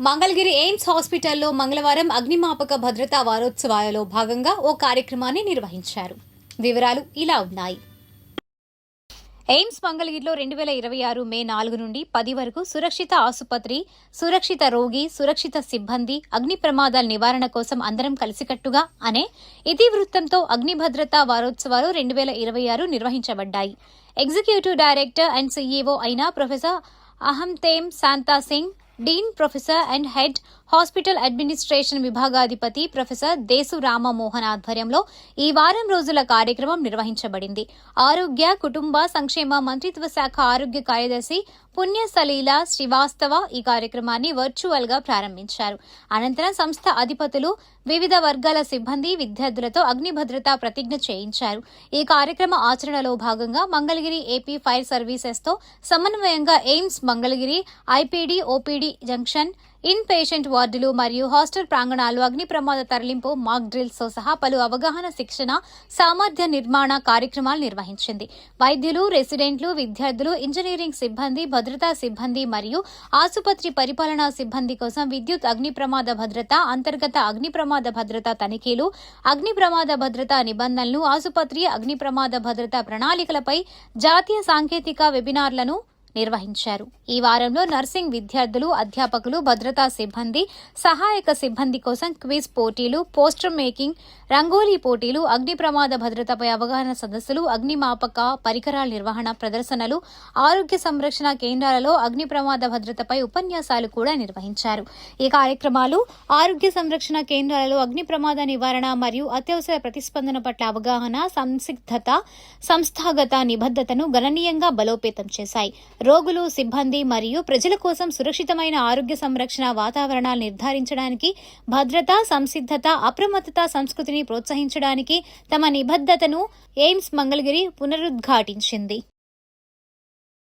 Mangalagiri AIIMS హాస్పిటల్లో మంగళవారం అగ్నిమాపక భద్రతా వారోత్సవాలలో భాగంగా ఓ కార్యక్రమాన్ని నిర్వహించారు. వివరాలు ఇలా ఉన్నాయి. ఎయిమ్స్ మంగళగిరిలో 2026 మే 4 నుండి 10 వరకు సురక్షిత ఆసుపత్రి, సురక్షిత రోగి, సురక్షిత సిబ్బంది, అగ్ని ప్రమాదాల నివారణ కోసం అందరం కలిసికట్టుగా అనే ఇతివృత్తంతో అగ్ని భద్రతా వారోత్సవాలు 2026 నిర్వహించబడ్డాయి. ఎగ్జిక్యూటివ్ డైరెక్టర్ అండ్ సీఈఓ అయిన professor Ahanthem Shanta Singh, dean professor and head hospital administration విభాగాధిపతి ప్రొఫెసర్ దేసు రామమోహన్ ఆధ్వర్యంలో ఈ వారం రోజుల కార్యక్రమం నిర్వహించబడింది. ఆరోగ్య కుటుంబ సంక్షేమ మంత్రిత్వ శాఖ ఆరోగ్య కార్యదర్శి పుణ్యసలీల శ్రీవాస్తవ ఈ కార్యక్రమాన్ని వర్చువల్ గా ప్రారంభించారు. అనంతరం సంస్థ అధిపతులు వివిధ వర్గాల సిబ్బంది, విద్యార్థులతో అగ్ని భద్రతా ప్రతిజ్ఞ చేయించారు. ఈ కార్యక్రమ ఆచరణలో భాగంగా మంగళగిరి ఏపీ ఫైర్ సర్వీసెస్ తో సమన్వయంగా AIIMS Mangalagiri, IPD, OPD junction, in patient వార్డులు మరియు హాస్టల్ ప్రాంగణాలు అగ్ని ప్రమాద తరలింపు, మాక్ డ్రిల్స్ తో సహా పలు అవగాహన, శిక్షణ, సామర్థ్య నిర్మాణ కార్యక్రమాలు నిర్వహించింది. వైద్యులు, రెసిడెంట్లు, విద్యార్థులు, ఇంజనీరింగ్ సిబ్బంది, భద్రతా సిబ్బంది మరియు ఆసుపత్రి పరిపాలనా సిబ్బంది కోసం విద్యుత్ అగ్ని ప్రమాద భద్రత, అంతర్గత అగ్ని ప్రమాద భద్రత తనిఖీలు, అగ్ని ప్రమాద భద్రతా నిబంధనలు, ఆసుపత్రి అగ్ని ప్రమాద భద్రతా ప్రణాళికలపై జాతీయ సాంకేతిక వెబినార్లను నిర్వహించారు. ఈ వారంలో నర్సింగ్ విద్యార్థులు, అధ్యాపకులు, భద్రతా సిబ్బంది, సహాయక సిబ్బంది కోసం క్విజ్ పోటీలు, పోస్టర్ మేకింగ్, రంగోలీ పోటీలు, అగ్ని ప్రమాద భద్రతపై అవగాహన సదస్సులు, అగ్నిమాపక పరికరాల నిర్వహణ ప్రదర్శనలు, ఆరోగ్య సంరక్షణ కేంద్రాలలో అగ్ని ప్రమాద భద్రతపై ఉపన్యాసాలు కూడా నిర్వహించారు. ఈ కార్యక్రమాలు ఆరోగ్య సంరక్షణ కేంద్రాలలో అగ్ని ప్రమాద నివారణ మరియు అత్యవసర ప్రతిస్పందన పట్ల అవగాహన, సంసిద్ధత, సంస్థాగత నిబద్ధతను గణనీయంగా బలోపేతం చేశాయి. రోగులు, సిబ్బంది మరియు ప్రజల కోసం సురక్షితమైన ఆరోగ్య సంరక్షణ వాతావరణాలు నిర్ధారించడానికి, భద్రత, సంసిద్ధత, అప్రమత్తత సంస్కృతిని ప్రోత్సహించడానికి తమ నిబద్ధతను ఎయిమ్స్ మంగళగిరి పునరుద్ఘాటించింది.